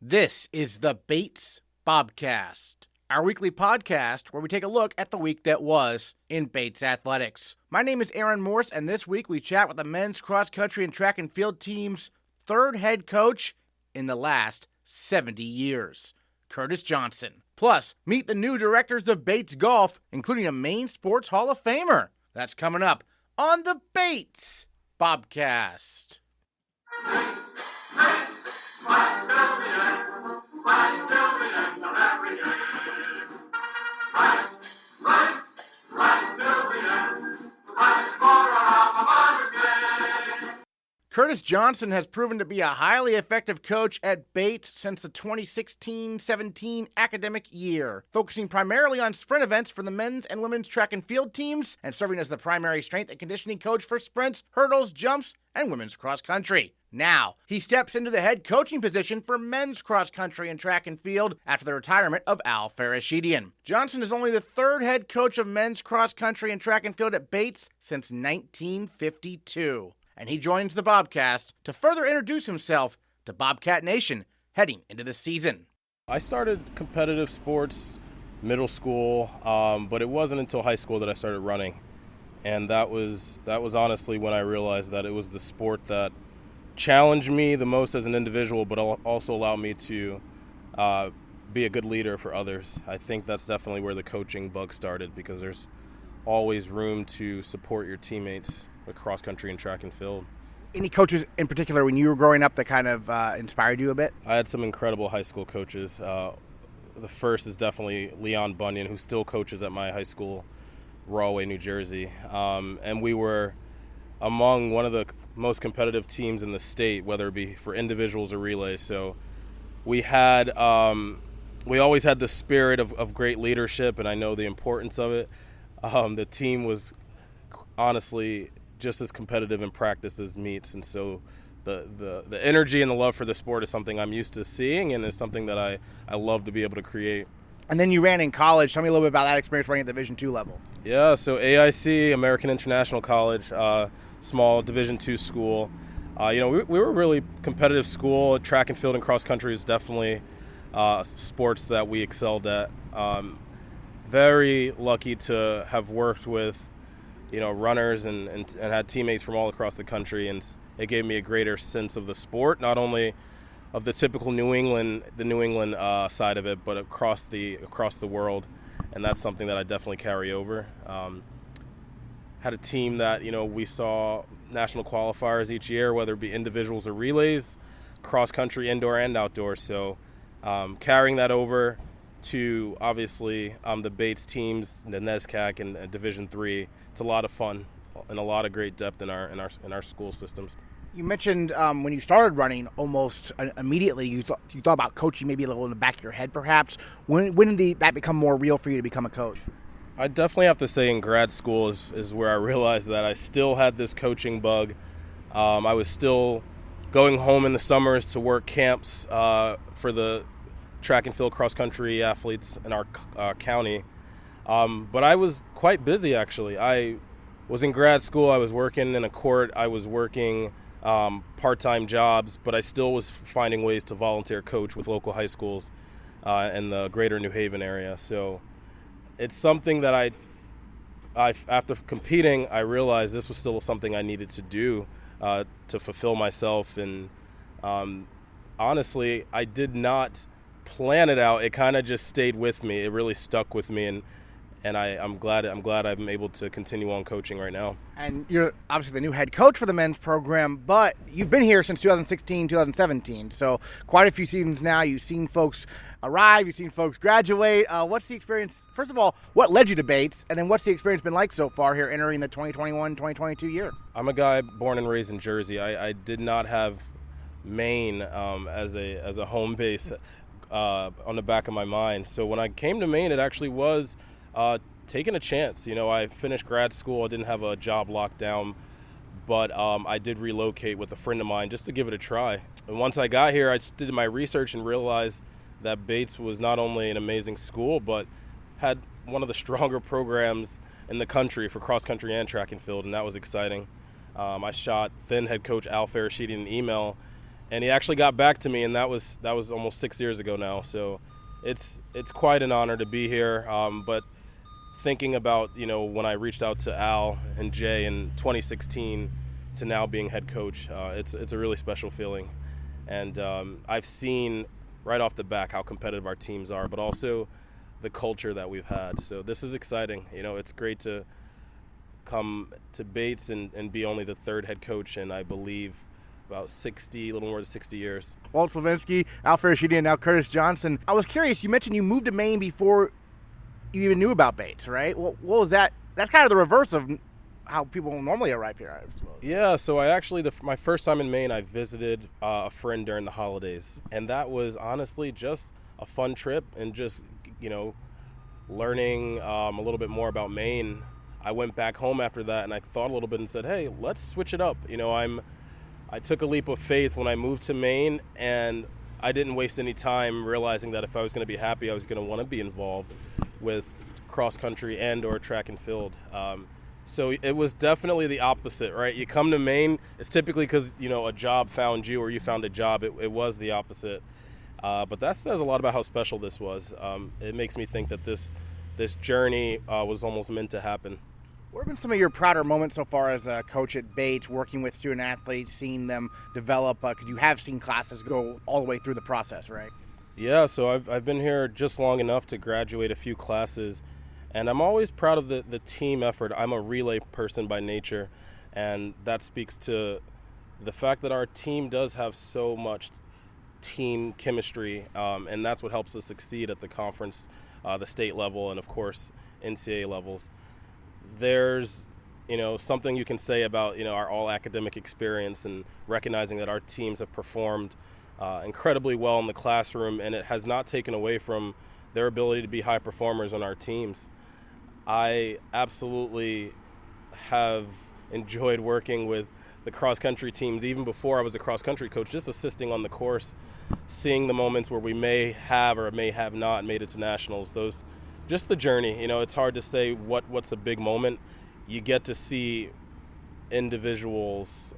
This is the Bates Bobcast, our weekly podcast where we take a look at the week that was in Bates athletics. My name is Aaron Morse, and this week we chat with the men's cross country and track and field team's third head coach in the last 70 years, Curtis Johnson. Plus, meet the new directors of Bates Golf, including a Maine Sports Hall of Famer. That's coming up on the Bates Bobcast. Curtis Johnson has proven to be a highly effective coach at Bates since the 2016-17 academic year, focusing primarily on sprint events for the men's and women's track and field teams and serving as the primary strength and conditioning coach for sprints, hurdles, jumps, and women's cross country. Now, he steps into the head coaching position for men's cross country and track and field after the retirement of Al Farashidyan. Johnson is only the third head coach of men's cross country and track and field at Bates since 1952. And he joins the Bobcast to further introduce himself to Bobcat Nation heading into the season. I started competitive sports middle school, but it wasn't until high school that I started running. And that was honestly when I realized that it was the sport that challenged me the most as an individual, but also allowed me to be a good leader for others. I think that's definitely where the coaching bug started, because there's always room to support your teammates with cross country and track and field. Any coaches in particular when you were growing up that kind of inspired you a bit? I had some incredible high school coaches. The first is definitely Leon Bunyan, who still coaches at my high school, Rahway, New Jersey. And we were among one of the most competitive teams in the state, whether it be for individuals or relays. So we had, we always had the spirit of great leadership, and I know the importance of it. The team was honestly just as competitive in practice as meets, and so the energy and the love for the sport is something I'm used to seeing, and is something that I love to be able to create. And then you ran in college. Tell me a little bit about that experience running at Division II level. Yeah, so AIC, American International College, small Division II school. We were a really competitive school. Track and field and cross country is definitely sports that we excelled at. Very lucky to have worked with runners and had teammates from all across the country, and it gave me a greater sense of the sport, not only of the typical New England side of it, but across the world, and that's something that I definitely carry over. Had a team that we saw national qualifiers each year, whether it be individuals or relays, cross country, indoor and outdoor. So carrying that over to obviously the Bates teams, the NESCAC and Division III. It's a lot of fun and a lot of great depth in our school systems. You mentioned when you started running, almost immediately you thought about coaching, maybe a little in the back of your head, perhaps. When did that become more real for you to become a coach? I definitely have to say in grad school is where I realized that I still had this coaching bug. I was still going home in the summers to work camps for the track and field cross country athletes in our county. But I was quite busy, actually. I was in grad school. I was working in a court. I was working part-time jobs, but I still was finding ways to volunteer coach with local high schools in the greater New Haven area. So it's something that I after competing, I realized this was still something I needed to do to fulfill myself. And honestly, I did not plan it out. It kind of just stayed with me. It really stuck with me, and I'm glad I'm able to continue on coaching right now. And you're obviously the new head coach for the men's program, but you've been here since 2016, 2017. So quite a few seasons now. You've seen folks arrive. You've seen folks graduate. What's the experience? First of all, what led you to Bates? And then what's the experience been like so far here entering the 2021-2022 year? I'm a guy born and raised in Jersey. I did not have Maine as a home base on the back of my mind. So when I came to Maine, it actually was taking a chance. I finished grad school. I didn't have a job locked down, but I did relocate with a friend of mine just to give it a try. And once I got here, I did my research and realized that Bates was not only an amazing school, but had one of the stronger programs in the country for cross country and track and field, and that was exciting. I shot then head coach Al Farashidyan an email, and he actually got back to me, and that was almost 6 years ago now. So it's quite an honor to be here. But thinking about, when I reached out to Al and Jay in 2016 to now being head coach, it's a really special feeling. And I've seen right off the back how competitive our teams are, but also the culture that we've had. So this is exciting. It's great to come to Bates and be only the third head coach in, I believe, about a little more than 60 years. Walt Slavinsky, Al Ferrashidi, and now Curtis Johnson. I was curious, you mentioned you moved to Maine before you even knew about Bates, right? What was that? That's kind of the reverse of how people normally arrive here, I suppose. Yeah, so I actually, my first time in Maine, I visited a friend during the holidays. And that was honestly just a fun trip and just, learning a little bit more about Maine. I went back home after that and I thought a little bit and said, hey, let's switch it up. I took a leap of faith when I moved to Maine, and I didn't waste any time realizing that if I was going to be happy, I was going to want to be involved with cross country and or track and field. So it was definitely the opposite, right? You come to Maine, it's typically because, a job found you or you found a job. It was the opposite. But that says a lot about how special this was. It makes me think that this journey was almost meant to happen. What have been some of your prouder moments so far as a coach at Bates, working with student athletes, seeing them develop? Because you have seen classes go all the way through the process, right? Yeah, so I've been here just long enough to graduate a few classes, and I'm always proud of the team effort. I'm a relay person by nature, and that speaks to the fact that our team does have so much team chemistry, and that's what helps us succeed at the conference, the state level, and of course NCAA levels. There's something you can say about our all academic experience and recognizing that our teams have performed incredibly well in the classroom, and it has not taken away from their ability to be high performers on our teams. I absolutely have enjoyed working with the cross-country teams even before I was a cross-country coach, just assisting on the course, seeing the moments where we may have or may have not made it to nationals. Just the journey. It's hard to say what's a big moment. You get to see individuals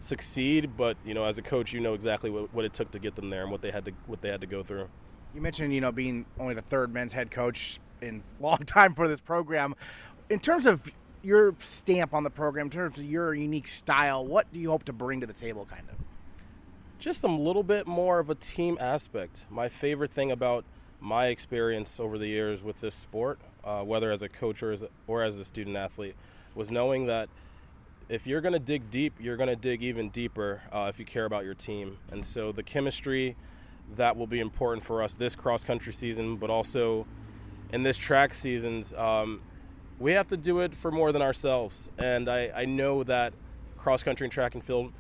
succeed, but as a coach, exactly what it took to get them there and what they had to go through. You mentioned being only the third men's head coach in a long time for this program. In terms of your stamp on the program, in terms of your unique style, what do you hope to bring to the table, kind of? Just a little bit more of a team aspect. My favorite thing about my experience over the years with this sport, whether as a coach or as a student athlete, was knowing that if you're going to dig deep, you're going to dig even deeper if you care about your team. And so the chemistry, that will be important for us this cross-country season, but also in this track seasons, we have to do it for more than ourselves. And I know that cross-country and track and field,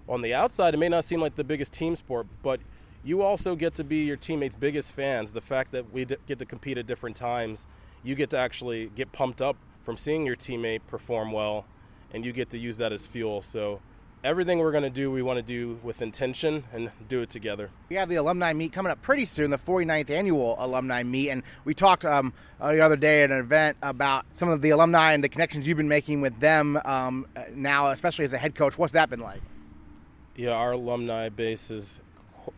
on the outside, it may not seem like the biggest team sport, but you also get to be your teammates' biggest fans. The fact that we get to compete at different times, you get to actually get pumped up from seeing your teammate perform well, and you get to use that as fuel. So everything we're going to do, we want to do with intention and do it together. We have the alumni meet coming up pretty soon, the 49th annual alumni meet, and we talked the other day at an event about some of the alumni and the connections you've been making with them now, especially as a head coach. What's that been like? Yeah, our alumni base is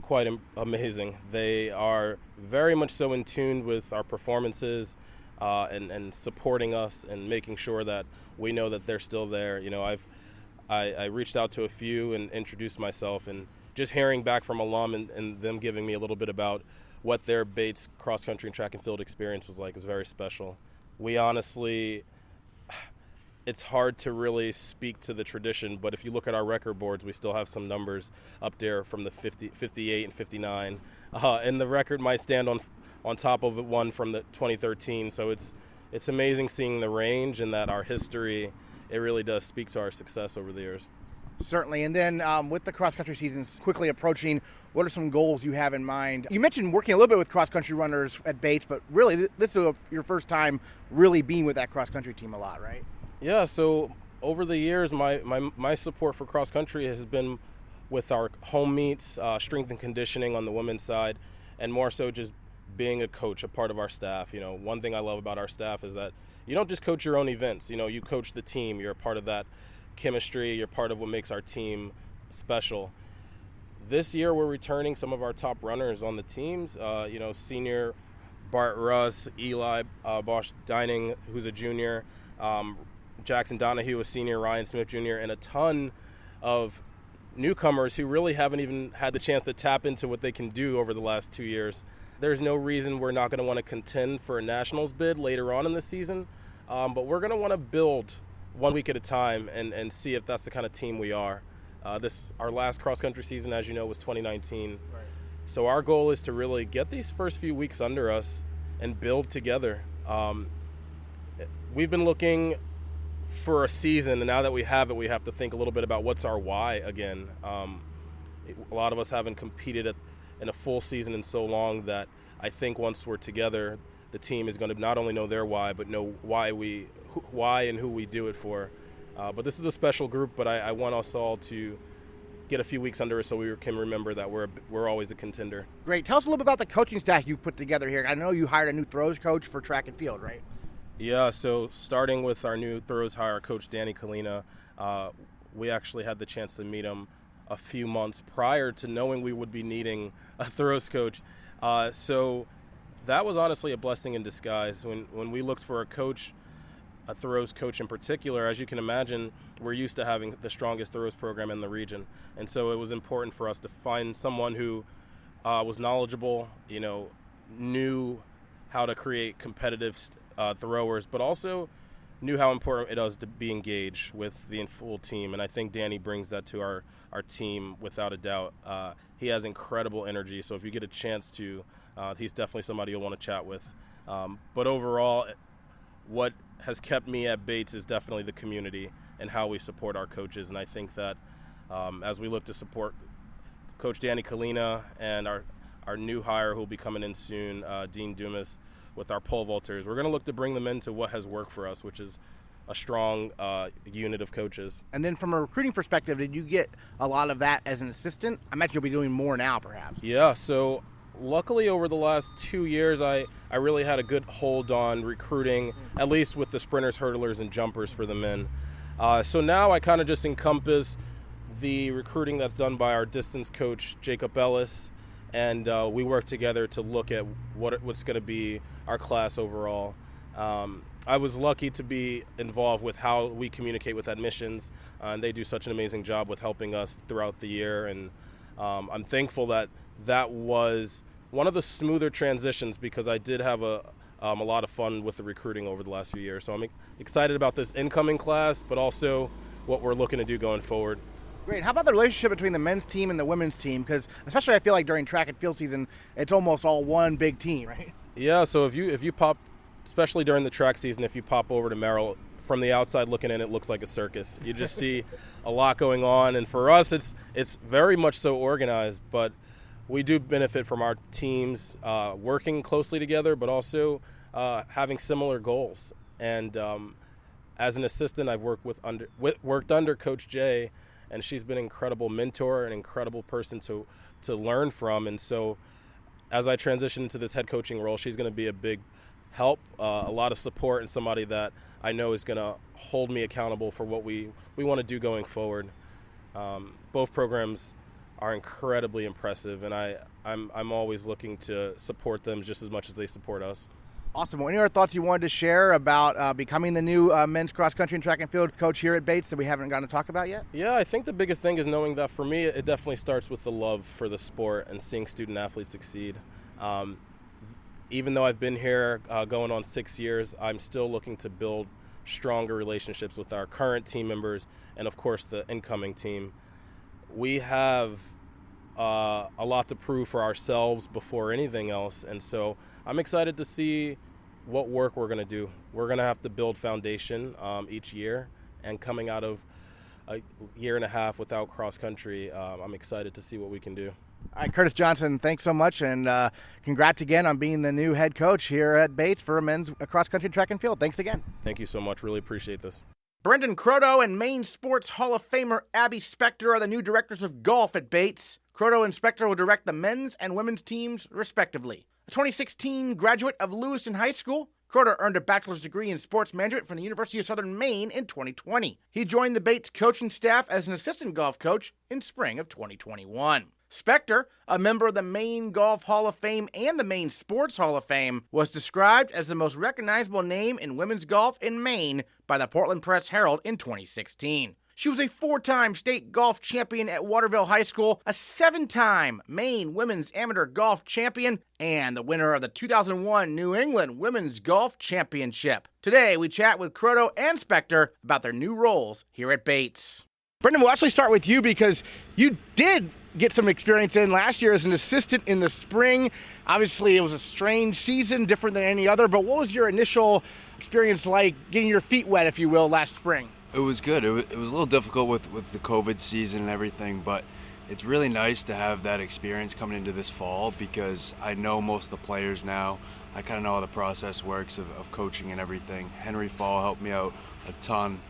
quite amazing. They are very much so in tune with our performances and supporting us and making sure that we know that they're still there. I reached out to a few and introduced myself, and just hearing back from alum and them giving me a little bit about what their Bates cross-country and track and field experience was like was very special. We honestly, it's hard to really speak to the tradition, but if you look at our record boards, we still have some numbers up there from the 58 and 59. And the record might stand on top of one from the 2013. So it's amazing seeing the range and that our history, it really does speak to our success over the years. Certainly. And then with the cross-country seasons quickly approaching, what are some goals you have in mind? You mentioned working a little bit with cross-country runners at Bates, but really this is your first time really being with that cross-country team a lot, right? Yeah, so over the years, my support for cross-country has been with our home meets, strength and conditioning on the women's side, and more so just being a coach, a part of our staff. One thing I love about our staff is that you don't just coach your own events. You coach the team. You're a part of that chemistry. You're part of what makes our team special. This year, we're returning some of our top runners on the teams. Senior Bart Russ, Eli Bosch Dining, who's a junior, Jackson Donahue, a senior, Ryan Smith Jr., and a ton of newcomers who really haven't even had the chance to tap into what they can do over the last 2 years. There's no reason we're not going to want to contend for a Nationals bid later on in the season, but we're going to want to build 1 week at a time and see if that's the kind of team we are. Our last cross-country season, as you know, was 2019. Right. So our goal is to really get these first few weeks under us and build together. We've been looking for a season, and now that we have it, we have to think a little bit about what's our why again. A lot of us haven't competed in a full season in so long that I think once we're together, the team is going to not only know their why, but know why and who we do it for. But this is a special group, but I want us all to get a few weeks under us so we can remember that we're always a contender. Great. Tell us a little bit about the coaching staff you've put together here. I know you hired a new throws coach for track and field, right? Yeah, so starting with our new throws hire, Coach Danny Kalina, we actually had the chance to meet him a few months prior to knowing we would be needing a throws coach. So that was honestly a blessing in disguise. When we looked for a throws coach in particular, as you can imagine, we're used to having the strongest throws program in the region. And so it was important for us to find someone who was knowledgeable, knew how to create competitive throwers, but also knew how important it is to be engaged with the full team. And I think Danny brings that to our team without a doubt. He has incredible energy, so if you get a chance to, he's definitely somebody you'll want to chat with. But overall, what has kept me at Bates is definitely the community and how we support our coaches. And I think that as we look to support Coach Danny Kalina and our new hire who will be coming in soon, Dean Dumas, with our pole vaulters, we're going to look to bring them into what has worked for us, which is a strong unit of coaches. And then from a recruiting perspective, did you get a lot of that as an assistant? I imagine you'll be doing more now, perhaps. Yeah, so luckily over the last 2 years, I really had a good hold on recruiting, at least with the sprinters, hurdlers, and jumpers for the men. So now I kind of just encompass the recruiting that's done by our distance coach, Jacob Ellis, and we work together to look at what's going to be our class overall. I was lucky to be involved with how we communicate with admissions, and they do such an amazing job with helping us throughout the year. And I'm thankful that was one of the smoother transitions because I did have a lot of fun with the recruiting over the last few years. So I'm excited about this incoming class, but also what we're looking to do going forward. Great. How about the relationship between the men's team and the women's team? Because especially I feel like during track and field season, it's almost all one big team, right? Yeah, so if you pop, especially during the track season, if you pop over to Merrill, from the outside looking in, it looks like a circus. You just see a lot going on, and for us, it's very much so organized, but we do benefit from our teams working closely together, but also having similar goals. And as an assistant, I've worked under Coach Jay, and she's been an incredible mentor, an incredible person to learn from. And so as I transition into this head coaching role, she's going to be a big help, a lot of support, and somebody that I know is going to hold me accountable for what we want to do going forward. Both programs are incredibly impressive, and I'm always looking to support them just as much as they support us. Awesome. Well, any other thoughts you wanted to share about becoming the new men's cross country and track and field coach here at Bates that we haven't gotten to talk about yet? Yeah, I think the biggest thing is knowing that for me, it definitely starts with the love for the sport and seeing student athletes succeed. Even though I've been here going on 6 years, I'm still looking to build stronger relationships with our current team members and, of course, the incoming team. We have a lot to prove for ourselves before anything else, and so I'm excited to see what work we're going to do. We're going to have to build foundation each year, and coming out of a year and a half without cross-country, I'm excited to see what we can do. All right, Curtis Johnson, thanks so much, and congrats again on being the new head coach here at Bates for men's cross-country track and field. Thanks again. Thank you so much. Really appreciate this. Brendon Croteau and Maine Sports Hall of Famer Abby Spector are the new directors of golf at Bates. Croteau and Spector will direct the men's and women's teams, respectively. A 2016 graduate of Lewiston High School, Croteau earned a bachelor's degree in sports management from the University of Southern Maine in 2020. He joined the Bates coaching staff as an assistant golf coach in spring of 2021. Spector, a member of the Maine Golf Hall of Fame and the Maine Sports Hall of Fame, was described as the most recognizable name in women's golf in Maine by the Portland Press-Herald in 2016. She was a 4-time state golf champion at Waterville High School, a 7-time Maine Women's Amateur Golf Champion, and the winner of the 2001 New England Women's Golf Championship. Today, we chat with Croteau and Spector about their new roles here at Bates. Brendon, we'll actually start with you because you did get some experience in last year as an assistant in the spring. Obviously, it was a strange season, different than any other, but what was your initial experience like getting your feet wet, if you will, last spring? It was good. It was a little difficult with the COVID season and everything, but it's really nice to have that experience coming into this fall because I know most of the players now. I kind of know how the process works of coaching and everything. Henry Fall helped me out a ton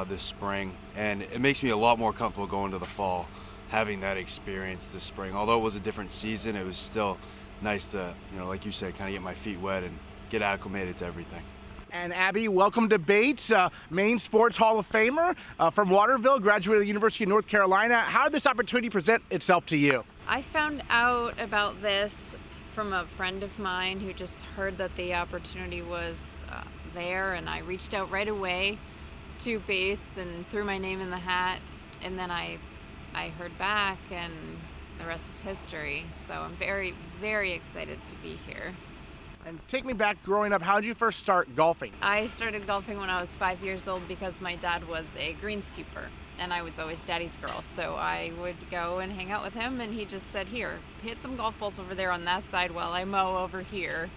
this spring, and it makes me a lot more comfortable going to the fall, having that experience this spring. Although it was a different season, it was still nice to, like you said, kind of get my feet wet and get acclimated to everything. And Abby, welcome to Bates, Maine Sports Hall of Famer from Waterville, graduated the University of North Carolina. How did this opportunity present itself to you? I found out about this from a friend of mine who just heard that the opportunity was there, and I reached out right away to Bates and threw my name in the hat, and then I heard back, and the rest is history. So I'm very, very excited to be here. And take me back growing up, how did you first start golfing? I started golfing when I was 5 years old because my dad was a greenskeeper, and I was always daddy's girl. So I would go and hang out with him, and he just said, here, hit some golf balls over there on that side while I mow over here.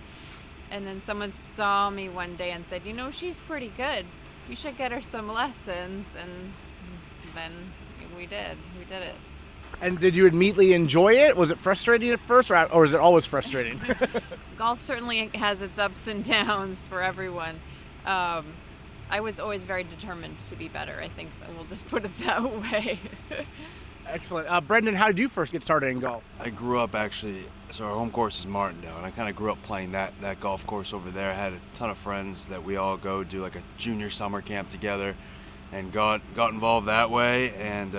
And then someone saw me one day and said, she's pretty good. You should get her some lessons. And then we did it. And did you immediately enjoy it? Was it frustrating at first, or is it always frustrating? Golf certainly has its ups and downs for everyone. I was always very determined to be better. I think we'll just put it that way. Excellent. Brendon, how did you first get started in golf? I grew up so our home course is Martindale, and I kind of grew up playing that golf course over there. I had a ton of friends that we all go do like a junior summer camp together, and got involved that way, and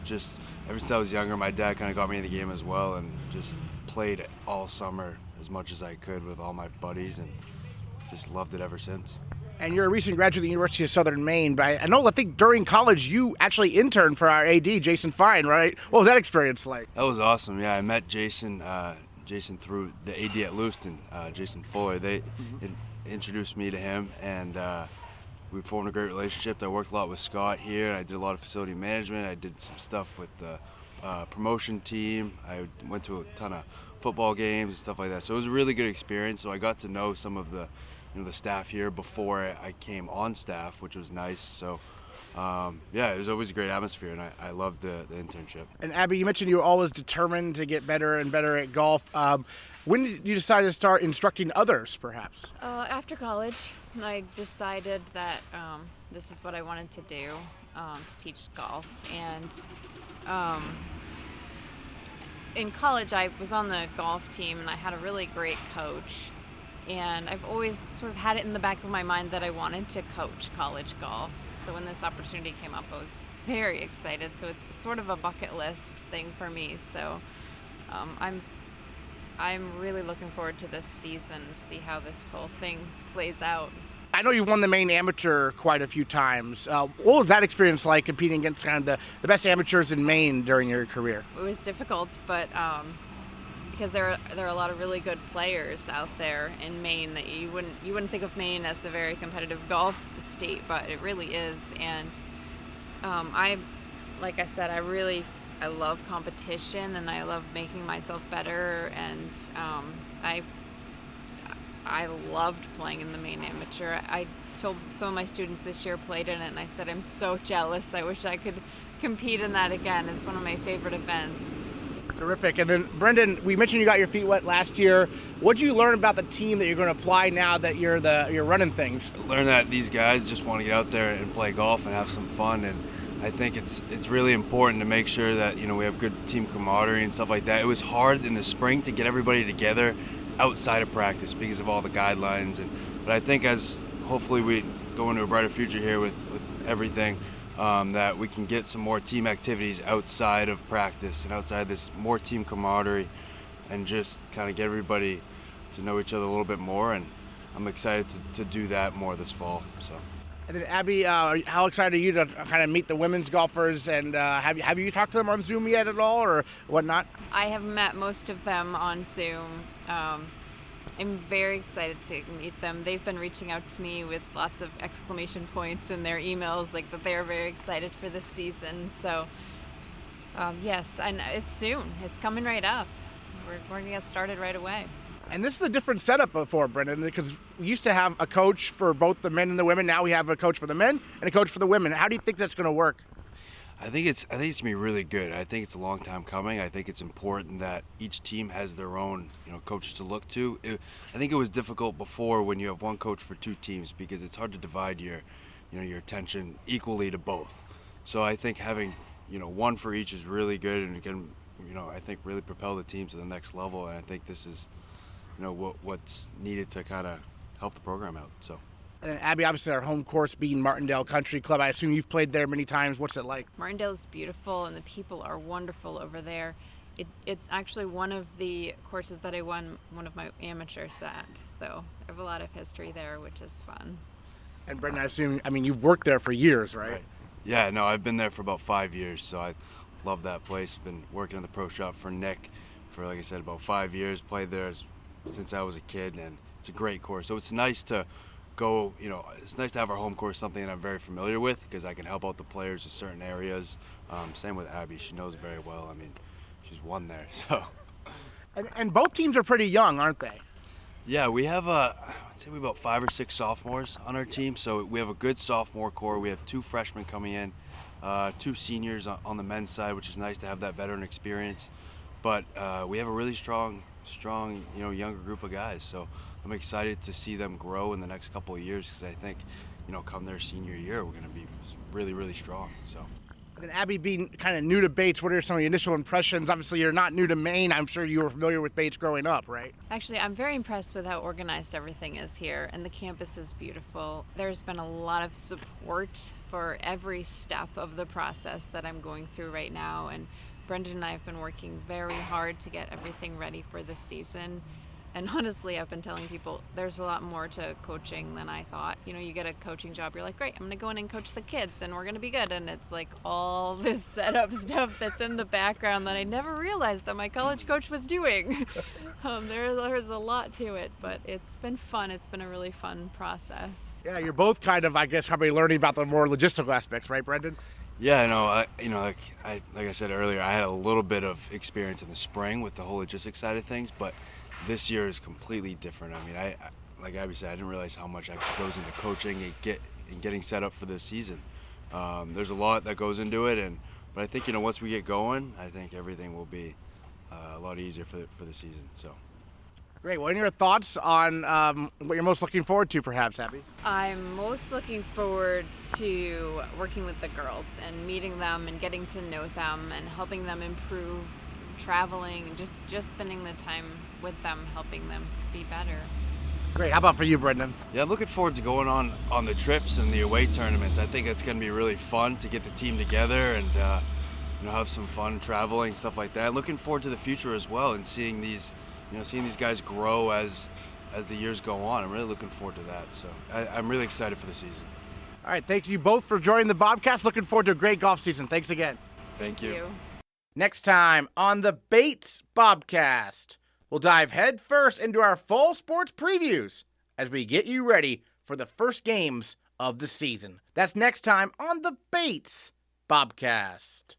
just ever since I was younger, my dad kind of got me in the game as well, and just played all summer as much as I could with all my buddies, and just loved it ever since. And you're a recent graduate of the University of Southern Maine, but I think during college you actually interned for our AD, Jason Fine, right? What was that experience like? That was awesome. Yeah, I met Jason through the AD at Lewiston, Jason Fuller. They introduced me to him, and we formed a great relationship. I worked a lot with Scott here. I did a lot of facility management. I did some stuff with the promotion team. I went to a ton of football games and stuff like that. So it was a really good experience. So I got to know some of the staff here before I came on staff, which was nice. So it was always a great atmosphere, and I loved the internship. And Abby, you mentioned you were always determined to get better and better at golf. When did you decide to start instructing others, perhaps? After college, I decided that this is what I wanted to do, to teach golf. And in college, I was on the golf team, and I had a really great coach. And I've always sort of had it in the back of my mind that I wanted to coach college golf. So when this opportunity came up, I was very excited. So it's sort of a bucket list thing for me. So I'm really looking forward to this season to see how this whole thing plays out. I know you've won the Maine Amateur quite a few times. What was that experience like, competing against kind of the best amateurs in Maine during your career? It was difficult, but because there are a lot of really good players out there in Maine that you wouldn't think of Maine as a very competitive golf state, but it really is. And like I said, I love competition, and I love making myself better, and I loved playing in the Maine Amateur. I told some of my students this year played in it, and I said, I'm so jealous. I wish I could compete in that again. It's one of my favorite events. Terrific. And then, Brendon, we mentioned you got your feet wet last year. What did you learn about the team that you're going to apply now that you're running things? Learn that these guys just want to get out there and play golf and have some fun, and I think it's really important to make sure that we have good team camaraderie and stuff like that. It was hard in the spring to get everybody together outside of practice because of all the guidelines, but I think as hopefully we go into a brighter future here with everything, that we can get some more team activities outside of practice and outside this, more team camaraderie, and just kind of get everybody to know each other a little bit more. And I'm excited to do that more this fall. So. And then Abby, how excited are you to kind of meet the women's golfers? And have you talked to them on Zoom yet at all, or whatnot? I have met most of them on Zoom. I'm very excited to meet them. They've been reaching out to me with lots of exclamation points in their emails, like that they're very excited for this season. So yes, and it's soon. It's coming right up. We're going to get started right away. And this is a different setup before, Brendon, because we used to have a coach for both the men and the women. Now we have a coach for the men and a coach for the women. How do you think that's going to work? I think it's going to be really good. I think it's a long time coming. I think it's important that each team has their own, coaches to look to. I think it was difficult before when you have one coach for two teams, because it's hard to divide your attention equally to both. So I think having, one for each is really good, and can, I think really propel the team to the next level. And I think this is, what's needed to kind of help the program out. So. And Abby, obviously our home course being Martindale Country Club. I assume you've played there many times. What's it like? Martindale is beautiful, and the people are wonderful over there. It's actually one of the courses that I won one of my amateurs at. So I have a lot of history there, which is fun. And Brendon, I assume, you've worked there for years, right? Yeah, no, I've been there for about 5 years, so I love that place. Been working in the pro shop for Nick for, like I said, about 5 years. Played there since I was a kid, and it's a great course. So it's nice to go, it's nice to have our home course, something that I'm very familiar with, because I can help out the players in certain areas. Same with Abby, she knows very well. She's won there, so. And both teams are pretty young, aren't they? Yeah, we have I'd say we have about 5 or 6 sophomores on our team, so we have a good sophomore core. We have 2 freshmen coming in, 2 seniors on the men's side, which is nice to have that veteran experience. But we have a really strong, younger group of guys. So I'm excited to see them grow in the next couple of years, because I think, come their senior year, we're going to be really, really strong. So. And Abby, being kind of new to Bates, what are some of your initial impressions? Obviously, you're not new to Maine. I'm sure you were familiar with Bates growing up, right? Actually, I'm very impressed with how organized everything is here, and the campus is beautiful. There's been a lot of support for every step of the process that I'm going through right now, and Brendon and I have been working very hard to get everything ready for this season. And honestly, I've been telling people there's a lot more to coaching than I thought. You get a coaching job, you're like, great, I'm going to go in and coach the kids and we're going to be good. And it's like all this setup stuff that's in the background that I never realized that my college coach was doing. There's a lot to it, but it's been fun. It's been a really fun process. Yeah, you're both kind of, I guess, probably learning about the more logistical aspects, right, Brendon? Yeah, no, like I said earlier, I had a little bit of experience in the spring with the whole logistics side of things, but this year is completely different. I like Abby said, I didn't realize how much actually goes into coaching and getting set up for this season. There's a lot that goes into it, but I think once we get going, I think everything will be a lot easier for the season. So. Great. What are your thoughts on what you're most looking forward to, perhaps, Abby? I'm most looking forward to working with the girls and meeting them and getting to know them and helping them improve, traveling, and just spending the time with them, helping them be better. Great. How about for you, Brendon? Yeah, I'm looking forward to going on the trips and the away tournaments. I think it's going to be really fun to get the team together and have some fun traveling, stuff like that. Looking forward to the future as well, and seeing these guys grow as the years go on. I'm really looking forward to that. So I'm really excited for the season. All right. Thanks you both for joining the Bobcast. Looking forward to a great golf season. Thanks again. Thank you. Next time on the Bates Bobcast, we'll dive headfirst into our fall sports previews as we get you ready for the first games of the season. That's next time on the Bates Bobcast.